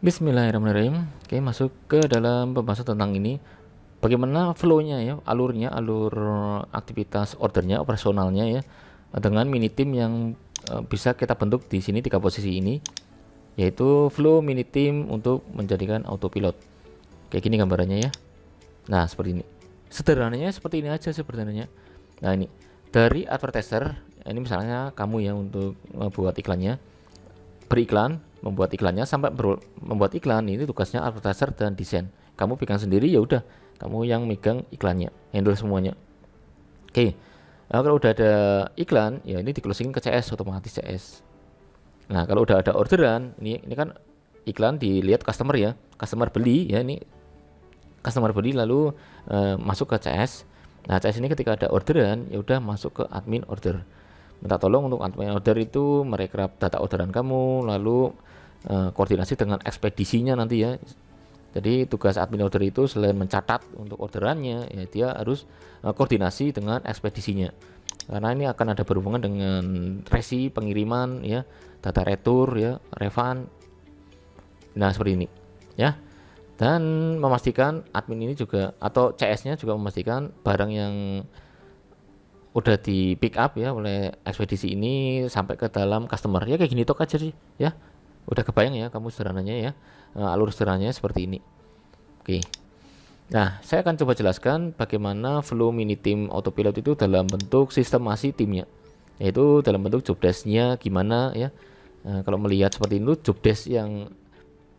Bismillahirrahmanirrahim. Oke, masuk ke dalam pembahasan tentang ini. Bagaimana flow-nya ya, alur aktivitas ordernya, operasionalnya ya, dengan mini team yang bisa kita bentuk di sini 3 posisi ini, yaitu flow mini team untuk menjadikan autopilot. Kayak gini gambarannya ya. Nah, seperti ini. Sederhananya seperti ini aja sebenarnya. Nah, ini dari advertiser, ini misalnya kamu ya untuk membuat iklannya, beriklan, membuat iklannya sampai membuat iklan ini tugasnya advertiser dan desain. Kamu pegang sendiri ya udah, kamu yang megang iklannya, handle semuanya. Oke. Nah, kalau udah ada iklan, ya ini di closing ke CS otomatis CS. Nah, kalau udah ada orderan, ini kan iklan dilihat customer ya, customer beli ya, ini customer beli lalu masuk ke CS. Nah, CS ini ketika ada orderan ya udah masuk ke admin order. Minta tolong untuk admin order itu merekrab data orderan kamu, lalu koordinasi dengan ekspedisinya nanti ya. Jadi tugas admin order itu selain mencatat untuk orderannya, ya dia harus koordinasi dengan ekspedisinya. Karena ini akan ada berhubungan dengan resi pengiriman ya, data retur ya, refund. Nah, seperti ini ya. Dan memastikan admin ini juga atau CS-nya juga memastikan barang yang udah di pick up ya oleh ekspedisi ini sampai ke dalam customer ya, kayak gini tok aja sih ya. Udah kebayang ya kamu sederhananya ya, alur sederhananya seperti ini. Oke, nah saya akan coba jelaskan bagaimana flow mini team autopilot itu dalam bentuk sistemasi timnya, yaitu dalam bentuk job desk-nya gimana ya. Kalau melihat seperti itu, job desk yang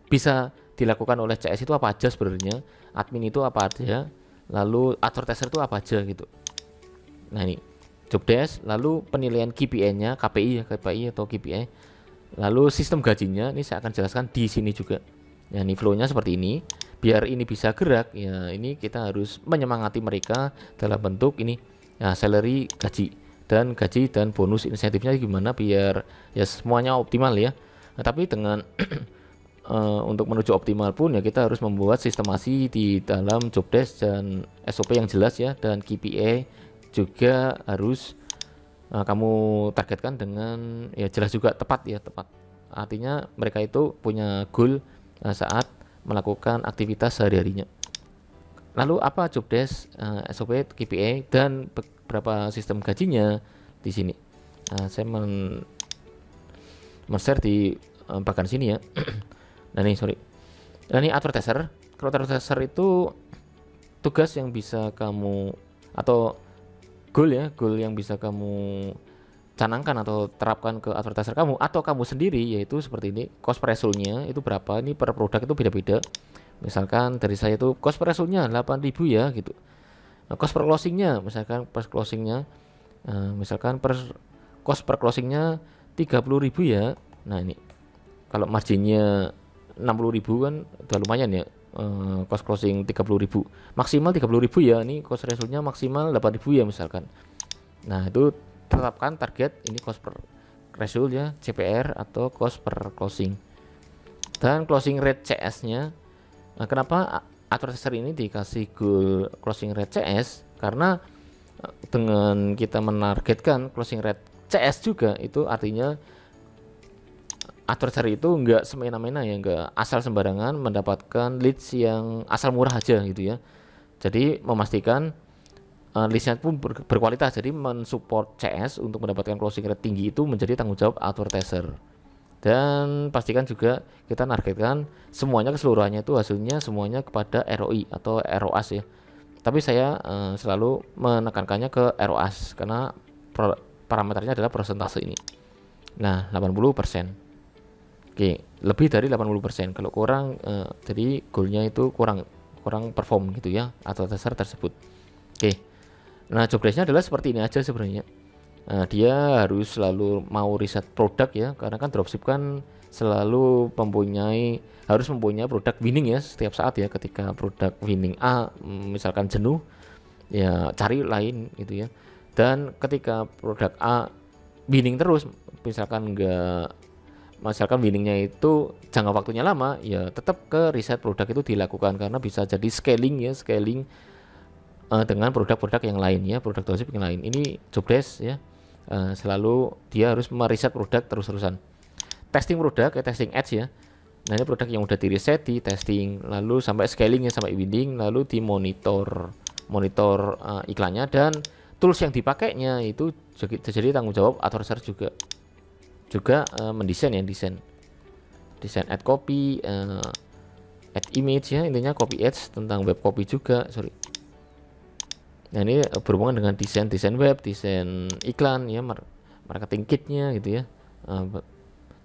bisa dilakukan oleh CS itu apa aja sebenarnya, admin itu apa aja, lalu advertiser itu apa aja gitu. Nah, ini job desk, lalu penilaian KPI-nya, KPI ya, KPI atau KPI, lalu sistem gajinya ini saya akan jelaskan di sini juga. Ya, ini flow-nya seperti ini. Biar ini bisa gerak ya, ini kita harus menyemangati mereka dalam bentuk ini ya, salary, gaji dan bonus insentifnya gimana biar ya semuanya optimal ya. Nah, tapi dengan untuk menuju optimal pun ya kita harus membuat sistemasi di dalam job desk dan SOP yang jelas ya, dan KPI juga harus kamu targetkan dengan ya jelas juga, tepat ya, tepat. Artinya mereka itu punya goal saat melakukan aktivitas sehari-harinya. Lalu apa job desk, SOP, KPI dan beberapa sistem gajinya di sini. Saya men-share di bagian sini ya. Nah, ini sorry. Nah, ini advertiser. Kalau advertiser itu tugas yang bisa kamu atau goal yang bisa kamu canangkan atau terapkan ke advertiser kamu atau kamu sendiri, yaitu seperti ini. Cost per resultnya itu berapa, ini per produk itu beda-beda. Misalkan dari saya itu cost per resultnya 8.000 ya gitu. Nah, cost per closingnya misalkan per closingnya misalkan per cost per closingnya 30.000 ya. Nah, ini kalau marginnya 60.000 kan udah lumayan ya. Cost closing 30.000 maksimal 30.000 ya, ini cost resultnya maksimal 8.000 ya misalkan. Nah, itu tetapkan target ini cost per result ya, CPR atau cost per closing, dan closing rate CS-nya. Nah, kenapa advertiser ini dikasih goal closing rate CS? Karena dengan kita menargetkan closing rate CS juga, itu artinya advertiser itu nggak semena-mena ya, nggak asal sembarangan mendapatkan leads yang asal murah aja gitu ya. Jadi memastikan listnya pun berkualitas, jadi mensupport CS untuk mendapatkan closing rate tinggi itu menjadi tanggung jawab advertiser. Dan pastikan juga kita nargetkan semuanya keseluruhannya itu hasilnya semuanya kepada ROI atau ROAS ya. Tapi saya selalu menekankannya ke ROAS karena parameternya adalah persentase ini. Nah, 80%. Oke, lebih dari 80%. Kalau kurang jadi goalnya itu kurang perform gitu ya advertiser tersebut. Oke. Nah, job desk-nya adalah seperti ini aja sebenarnya. Nah, dia harus selalu mau riset produk ya, karena kan dropship kan selalu harus mempunyai produk winning ya setiap saat ya. Ketika produk winning A misalkan jenuh, ya cari lain gitu ya. Dan ketika produk A winning terus, misalkan winningnya itu jangka waktunya lama, ya tetap ke riset produk itu dilakukan karena bisa jadi scaling dengan produk-produk yang lain ya, produk dropship yang lain. Ini job desk ya, selalu dia harus meriset produk terus-terusan. Testing produk ya, testing ads ya, Nah, ini produk yang udah di reset, di testing, lalu sampai scalingnya sampai winning, lalu di monitor iklannya, dan tools yang dipakainya itu jadi tanggung jawab author juga mendesain ya, desain ad copy, ad image ya, intinya copy ads, tentang web copy juga, sorry. Nah, ini berhubungan dengan desain web, desain iklan ya, marketing kitnya gitu ya.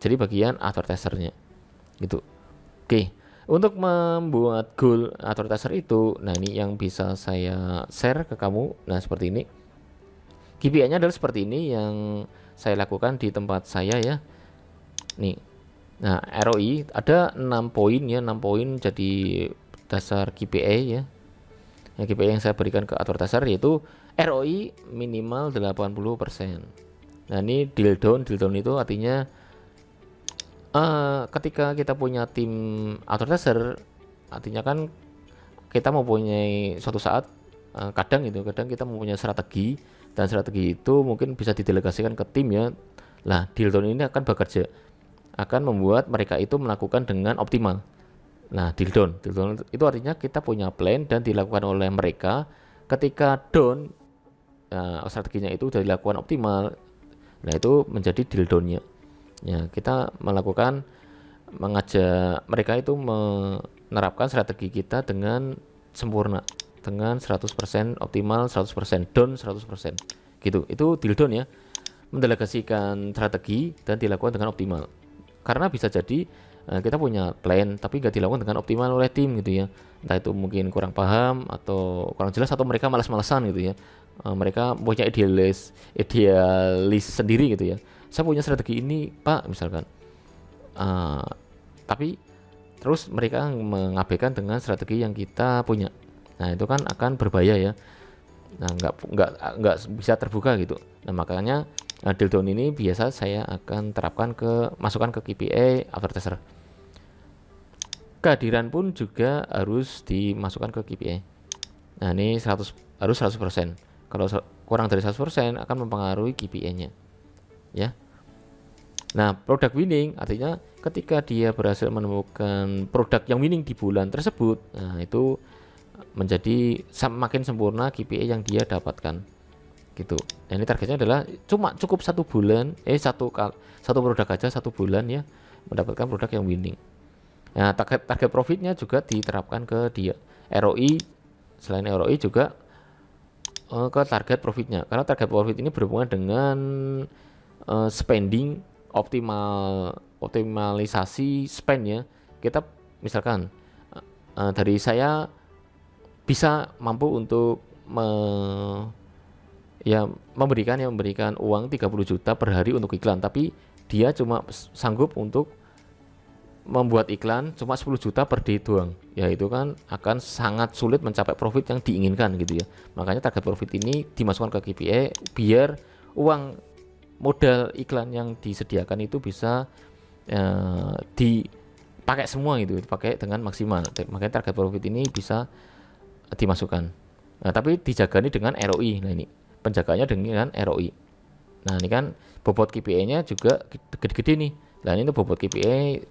Jadi bagian advertisernya gitu. Oke, untuk membuat goal advertiser itu, nah ini yang bisa saya share ke kamu. Nah, seperti ini. KPI-nya adalah seperti ini yang saya lakukan di tempat saya ya. Nih. Nah, ROI ada 6 poin ya, 6 poin jadi dasar KPI ya. Yang KPI yang saya berikan ke advertiser yaitu ROI minimal 80%. Nah, ini drill down itu artinya ketika kita punya tim advertiser, artinya kan kita mempunyai suatu saat, kadang kita mempunyai strategi, dan strategi itu mungkin bisa didelegasikan ke tim ya. Nah, drill down ini akan bekerja, akan membuat mereka itu melakukan dengan optimal. Nah, drill down itu artinya kita punya plan dan dilakukan oleh mereka. Ketika down, strateginya itu sudah dilakukan optimal, nah itu menjadi drill down-nya. Ya, kita mengajak mereka itu menerapkan strategi kita dengan sempurna, dengan 100% optimal, 100% down, 100% gitu. Itu drill down ya, mendelegasikan strategi dan dilakukan dengan optimal. Karena bisa jadi kita punya plan tapi nggak dilakukan dengan optimal oleh tim gitu ya, entah itu mungkin kurang paham atau kurang jelas, atau mereka malas-malasan gitu ya. Mereka punya idealis sendiri gitu ya, saya punya strategi ini Pak misalkan, tapi terus mereka mengabaikan dengan strategi yang kita punya. Nah, itu kan akan berbahaya ya. Nah, nggak bisa terbuka gitu. Nah, makanya drill down ini biasa saya akan terapkan masukkan ke KPI advertiser. Kehadiran pun juga harus dimasukkan ke KPI. Nah, ini harus 100%. Kalau kurang dari 100% akan mempengaruhi KPI-nya. Ya. Nah, produk winning artinya ketika dia berhasil menemukan produk yang winning di bulan tersebut, nah itu menjadi semakin sempurna KPI yang dia dapatkan. Gitu. Nah, ini targetnya adalah cukup 1 bulan, satu produk aja 1 bulan ya, mendapatkan produk yang winning. Nah, target profitnya juga diterapkan ke dia. ROI, selain ROI juga ke target profitnya, karena target profit ini berhubungan dengan spending, optimalisasi spend ya. Kita misalkan dari saya bisa mampu untuk memberikan uang 30 juta per hari untuk iklan, tapi dia cuma sanggup untuk membuat iklan cuma 10 juta per day doang, ya itu kan akan sangat sulit mencapai profit yang diinginkan gitu ya. Makanya target profit ini dimasukkan ke KPI biar uang modal iklan yang disediakan itu bisa dipakai semua gitu, dipakai dengan maksimal. Makanya target profit ini bisa dimasukkan. Nah, tapi dijagani dengan ROI. Nah, ini penjagaannya dengan ROI. Nah, ini kan bobot KPI-nya juga gede-gede nih. Nah, ini tuh bobot KPI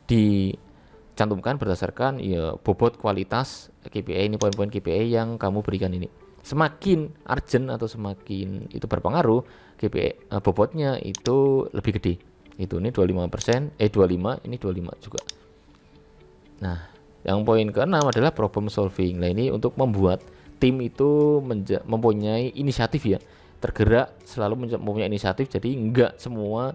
dicantumkan berdasarkan ya bobot kualitas KPI, ini poin-poin KPI yang kamu berikan ini. Semakin urgent atau semakin itu berpengaruh, KPI bobotnya itu lebih gede. Itu ini 25%, 25, ini 25 juga. Nah, yang poin ke-6 adalah problem solving. Nah, ini untuk membuat tim itu mempunyai inisiatif ya, tergerak, selalu mempunyai inisiatif. Jadi enggak semua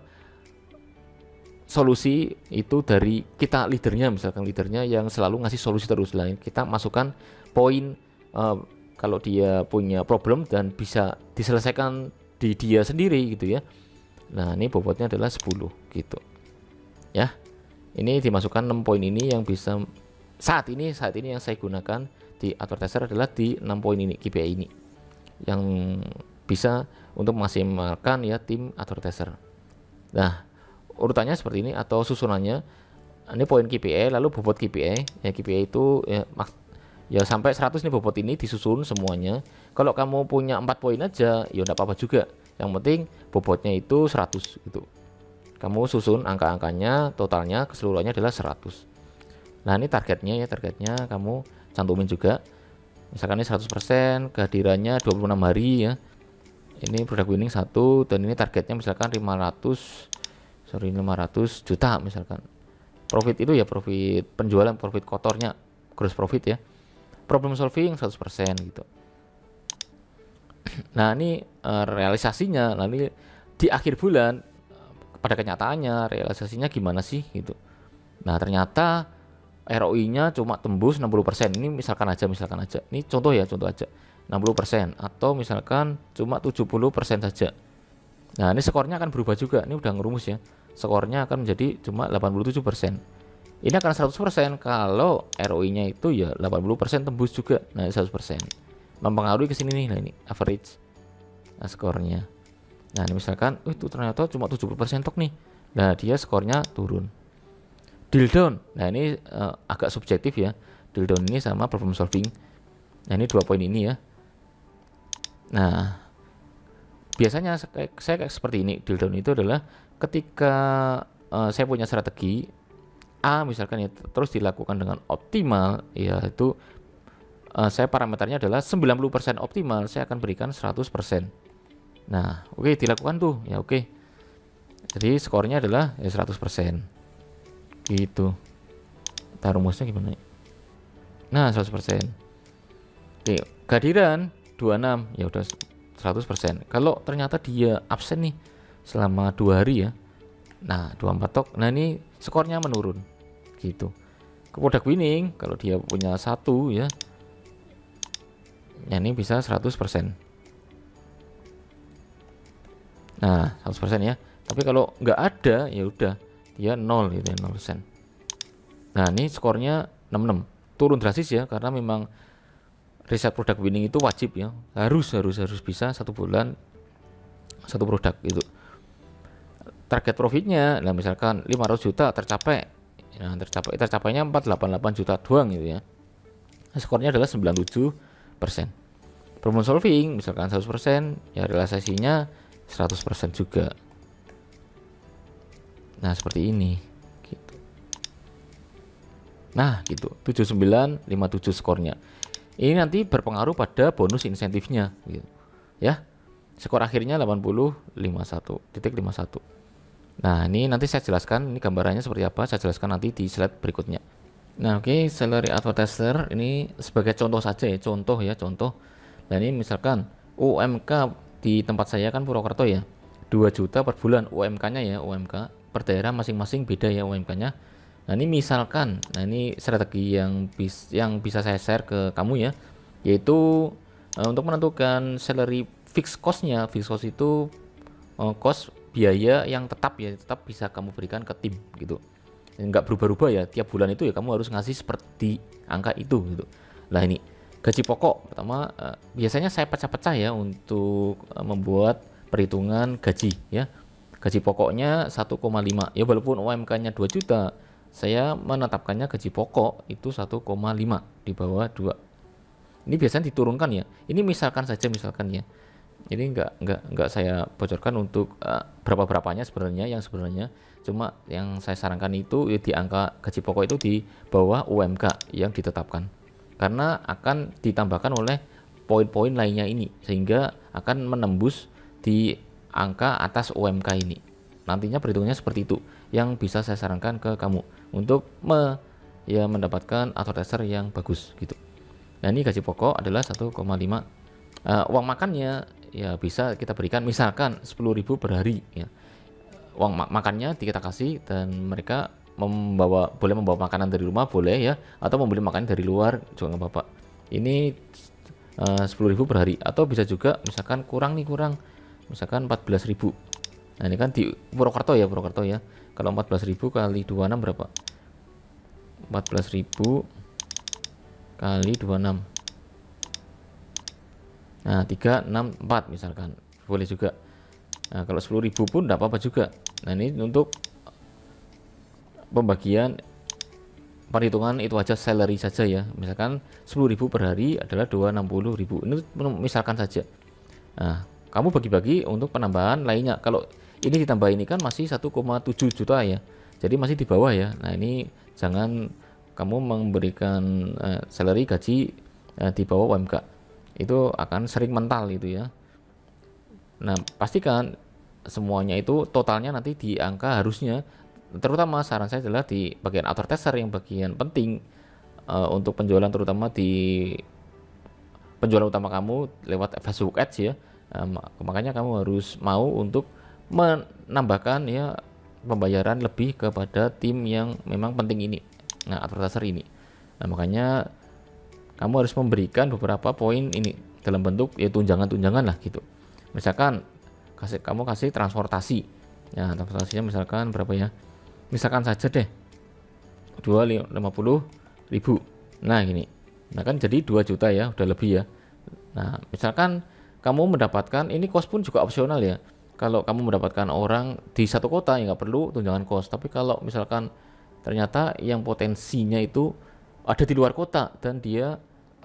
solusi itu dari kita leadernya, misalkan leadernya yang selalu ngasih solusi terus. Lain kita masukkan poin kalau dia punya problem dan bisa diselesaikan di dia sendiri gitu ya. Nah, ini bobotnya adalah 10 gitu ya. Ini dimasukkan 6 poin ini yang bisa saat ini yang saya gunakan di advertiser adalah di 6 poin ini, KPI ini yang bisa untuk memaksimalkan ya tim advertiser. Nah, urutannya seperti ini atau susunannya. Ini poin KPI, lalu bobot KPI. Ya, KPI itu ya sampai 100 nih bobot ini disusun semuanya. Kalau kamu punya 4 poin aja, ya enggak apa-apa juga. Yang penting bobotnya itu 100 gitu. Kamu susun angka-angkanya, totalnya keseluruhannya adalah 100. Nah, ini targetnya ya, targetnya kamu cantumin juga. Misalkan ini 100%, kehadirannya 26 hari ya. Ini product winning 1, dan ini targetnya misalkan 500 juta misalkan. Profit itu ya profit penjualan, profit kotornya, gross profit ya. Problem solving 100% gitu. Nah, ini realisasinya nanti di akhir bulan, pada kenyataannya realisasinya gimana sih gitu. Nah, ternyata ROI-nya cuma tembus 60%. Ini misalkan aja. Ini contoh ya, contoh aja. 60% atau misalkan cuma 70% saja. Nah, ini skornya akan berubah juga. Ini udah ngerumus ya. Skornya akan menjadi cuma 87%. Ini akan 100% kalau ROI-nya itu ya 80% tembus juga. Nah, 100%. Mempengaruhi ke sini nih. Nah, ini average. Nah, skornya. Nah, ini misalkan itu ternyata cuma 70% tok nih. Nah, dia skornya turun. Drill down. Nah, ini agak subjektif ya. Drill down ini sama problem solving. Nah, ini 2 poin ini ya. Nah, biasanya saya kayak seperti ini. Drill down itu adalah ketika saya punya strategi A misalkan ya, terus dilakukan dengan optimal, yaitu saya parameternya adalah 90% optimal, saya akan berikan 100%. Nah, oke, dilakukan tuh ya, oke. Jadi skornya adalah ya 100%. Gitu. Kita rumusnya gimana ya? Nah, 100%. Oke, kehadiran 26 ya udah 100%. Kalau ternyata dia absen nih selama 2 hari ya. Nah, 24 tok. Nah, ini skornya menurun. Gitu. Ke product winning kalau dia punya 1 ya. Ya, ini bisa 100%. Nah, 100% ya. Tapi kalau nggak ada ya udah dia 0 gitu ya, 0%. Nah, ini skornya 66. Turun drastis ya, karena memang riset product winning itu wajib ya. Harus bisa 1 bulan 1 produk gitu. Target profitnya, nah misalkan 500 juta tercapai. Nah, tercapainya 488 juta doang gitu ya. Nah, skornya adalah 97%. Problem solving misalkan 100%, ya realisasinya 100% juga. Nah, seperti ini gitu. Nah, gitu. 7957 skornya. Ini nanti berpengaruh pada bonus insentifnya gitu. Ya. Skor akhirnya 8051.51. Nah, ini nanti saya jelaskan, ini gambarannya seperti apa, saya jelaskan nanti di slide berikutnya. Nah, oke, salary advertiser ini sebagai contoh saja ya, contoh. Nah, ini misalkan UMK di tempat saya kan Purwokerto ya. 2 juta per bulan UMK-nya ya, UMK. Per daerah masing-masing beda ya UMK-nya. Nah, ini misalkan, nah ini strategi yang bisa saya share ke kamu ya, yaitu untuk menentukan salary fixed cost-nya. Fixed cost itu cost biaya yang tetap ya, tetap bisa kamu berikan ke tim gitu. Enggak berubah-ubah ya, tiap bulan itu ya kamu harus ngasih seperti angka itu gitu. Nah, ini gaji pokok pertama, biasanya saya pecah-pecah ya untuk membuat perhitungan gaji ya. Gaji pokoknya 1,5 ya, walaupun UMK-nya 2 juta, saya menetapkannya gaji pokok itu 1,5 di bawah 2. Ini biasanya diturunkan ya. Ini misalkan ya. Jadi enggak saya bocorkan untuk berapa-berapanya sebenarnya, yang sebenarnya cuma yang saya sarankan itu ya, di angka gaji pokok itu di bawah UMK yang ditetapkan. Karena akan ditambahkan oleh poin-poin lainnya ini sehingga akan menembus di angka atas UMK ini. Nantinya perhitungannya seperti itu yang bisa saya sarankan ke kamu untuk mendapatkan advertiser yang bagus gitu. Nah, ini gaji pokok adalah 1,5. Uang makannya ya bisa kita berikan misalkan 10.000 per hari ya. Uang makannya kita kasih, dan mereka boleh membawa makanan dari rumah boleh ya, atau membeli makanan dari luar juga nggak apa-apa. Ini 10.000 per hari, atau bisa juga misalkan kurang misalkan 14.000. Nah, ini kan di Purwokerto ya. Kalau 14.000 kali 26 berapa? 14.000 kali 26. Nah, 364 misalkan. Boleh juga. Nah, kalau 10.000 pun enggak apa-apa juga. Nah, ini untuk pembagian perhitungan itu aja, salary saja ya. Misalkan 10.000 per hari adalah 260.000. Ini misalkan saja. Nah, kamu bagi-bagi untuk penambahan lainnya. Kalau ini ditambah ini kan masih 1,7 juta ya, jadi masih di bawah ya. Nah ini jangan kamu memberikan salary gaji di bawah UMK, itu akan sering mental itu ya. Nah pastikan semuanya itu totalnya nanti di angka harusnya, terutama saran saya adalah di bagian author tester yang bagian penting untuk penjualan, terutama di penjualan utama kamu lewat Facebook Ads ya. Makanya kamu harus mau untuk menambahkan ya pembayaran lebih kepada tim yang memang penting ini, nah advertiser ini. Nah makanya kamu harus memberikan beberapa poin ini dalam bentuk ya tunjangan-tunjangan lah gitu. Misalkan kamu kasih transportasi, ya transportasinya misalkan berapa ya, misalkan saja deh 250.000. Nah gini, nah kan jadi 2 juta ya, udah lebih ya. Nah misalkan kamu mendapatkan, ini kos pun juga opsional ya, kalau kamu mendapatkan orang di satu kota ya nggak perlu tunjangan kos. Tapi kalau misalkan ternyata yang potensinya itu ada di luar kota dan dia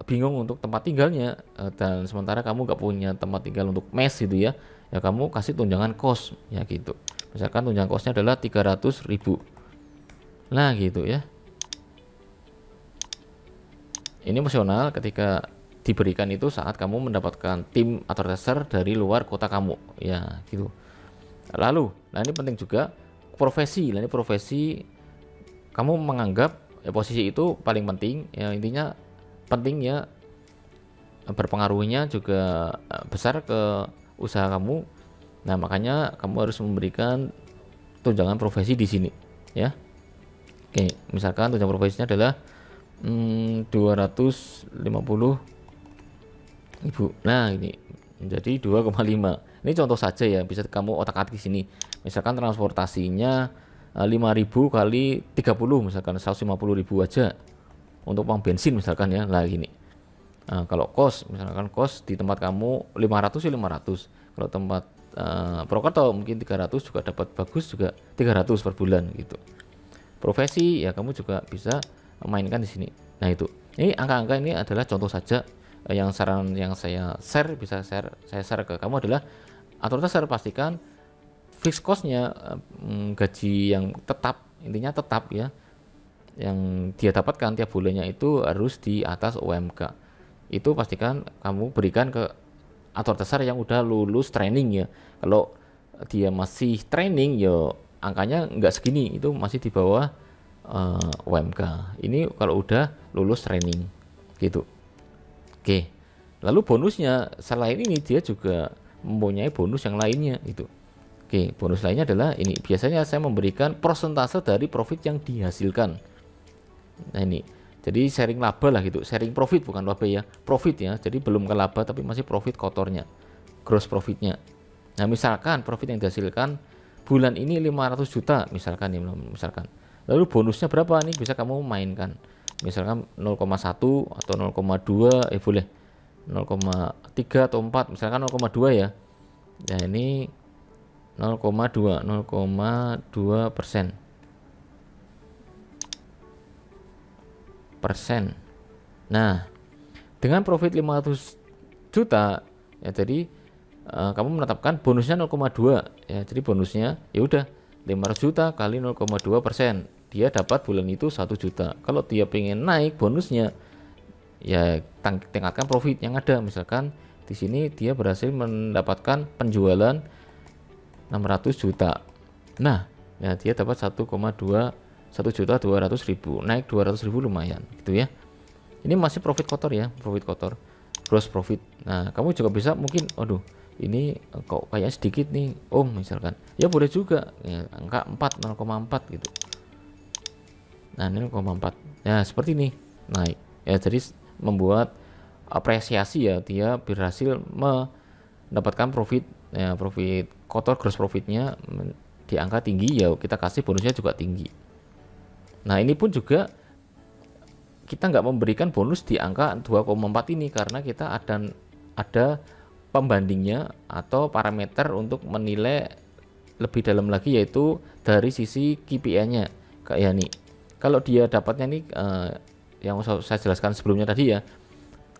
bingung untuk tempat tinggalnya, dan sementara kamu nggak punya tempat tinggal untuk mes gitu ya, ya kamu kasih tunjangan kos ya gitu. Misalkan tunjangan kosnya adalah 300.000. Nah gitu ya. Ini opsional ketika diberikan itu saat kamu mendapatkan tim atau tester dari luar kota kamu ya gitu. Lalu nah ini penting juga profesi. Nah ini profesi, kamu menganggap ya, posisi itu paling penting ya, intinya penting ya, berpengaruhnya juga besar ke usaha kamu. Nah makanya kamu harus memberikan tunjangan profesi di sini ya. Oke, misalkan tunjangan profesinya adalah 250.000. Nah ini menjadi 2,5. Ini contoh saja ya, bisa kamu otak-atik di sini. Misalkan transportasinya 5.000 kali 30, misalkan 150.000 aja untuk uang bensin misalkan ya. Nah gini, kalau kos, misalkan kos di tempat kamu 500 ya 500. Kalau tempat Purwokerto mungkin 300 juga dapat, bagus juga 300 per bulan gitu. Profesi ya kamu juga bisa mainkan di sini. Nah itu, ini angka-angka ini adalah contoh saja. Yang saran yang saya share, saya share ke kamu adalah advertiser pastikan fixed costnya, gaji yang tetap, intinya tetap ya, yang dia dapatkan tiap bulannya itu harus di atas UMK. Itu pastikan kamu berikan ke advertiser yang udah lulus training ya. Kalau dia masih training ya angkanya nggak segini, itu masih di bawah UMK. Ini kalau udah lulus training gitu. Oke, lalu bonusnya selain ini dia juga mempunyai bonus yang lainnya gitu. Oke, bonus lainnya adalah ini, biasanya saya memberikan persentase dari profit yang dihasilkan. Nah ini, jadi sharing laba lah gitu, sharing profit bukan laba ya, profit ya. Jadi belum ke laba tapi masih profit kotornya, gross profitnya. Nah misalkan profit yang dihasilkan bulan ini 500 juta misalkan ya, misalkan. Lalu bonusnya berapa nih, bisa kamu mainkan. Misalkan 0,1 atau 0,2 boleh 0,3 atau 4, misalkan 0,2 ya. Ya ini 0,2 persen. Nah, dengan profit 500 juta ya, jadi kamu menetapkan bonusnya 0,2 ya. Jadi bonusnya ya udah 500 juta kali 0,2%. Dia dapat bulan itu 1 juta. Kalau dia pengen naik bonusnya ya tingkatkan profit yang ada. Misalkan di sini dia berhasil mendapatkan penjualan 600 juta. Nah, ya dia dapat 1,200.000, naik 200.000 lumayan gitu ya. Ini masih profit kotor ya, profit kotor, gross profit. Nah, kamu juga bisa mungkin, aduh ini kok kayak sedikit nih misalkan, ya boleh juga ya, angka 0,4 gitu. Nah 0,4 ya, seperti ini naik ya, jadi membuat apresiasi ya, dia berhasil mendapatkan profit ya, profit kotor gross profitnya di angka tinggi ya, kita kasih bonusnya juga tinggi. Nah ini pun juga kita nggak memberikan bonus di angka 2,4 ini karena kita ada pembandingnya atau parameter untuk menilai lebih dalam lagi, yaitu dari sisi KPI-nya. Kayak nih, kalau dia dapatnya nih yang saya jelaskan sebelumnya tadi ya,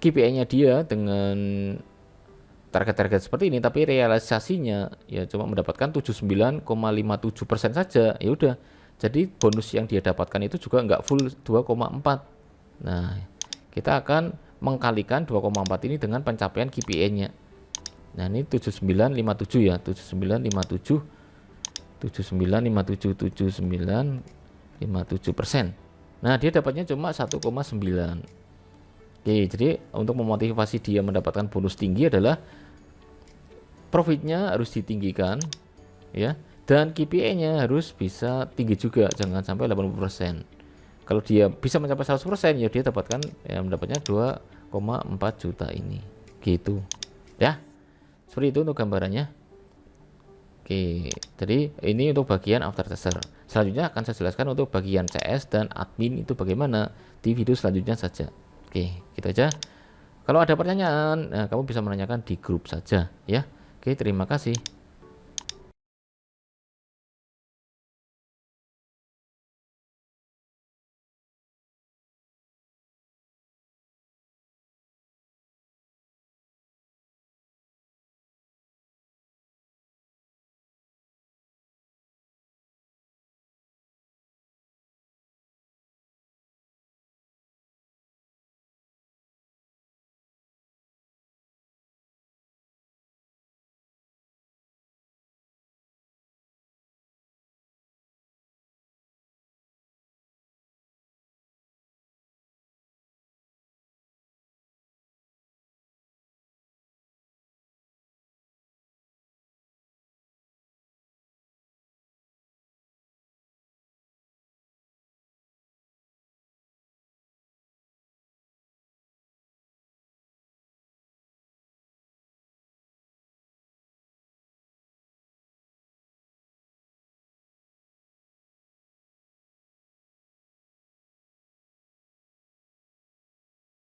KPI-nya dia dengan target-target seperti ini, tapi realisasinya ya cuma mendapatkan 79,57% saja. Ya udah, jadi bonus yang dia dapatkan itu juga nggak full 2,4. Nah, kita akan mengkalikan 2,4 ini dengan pencapaian KPI-nya. Nah, ini 7957 ya, 7957 7957%. Nah, dia dapatnya cuma 1,9. Oke, jadi untuk memotivasi dia mendapatkan bonus tinggi adalah profitnya harus ditinggikan ya, dan KPI-nya harus bisa tinggi juga, jangan sampai 80%. Kalau dia bisa mencapai 100% ya dia dapatkan ya mendapatnya 2,4 juta ini. Gitu. Ya. Seperti itu untuk gambarannya. Oke, jadi ini untuk bagian after tester. Selanjutnya akan saya jelaskan untuk bagian CS dan admin itu bagaimana di video selanjutnya saja. Oke, gitu aja. Kalau ada pertanyaan, kamu bisa menanyakan di grup saja ya. Oke, terima kasih.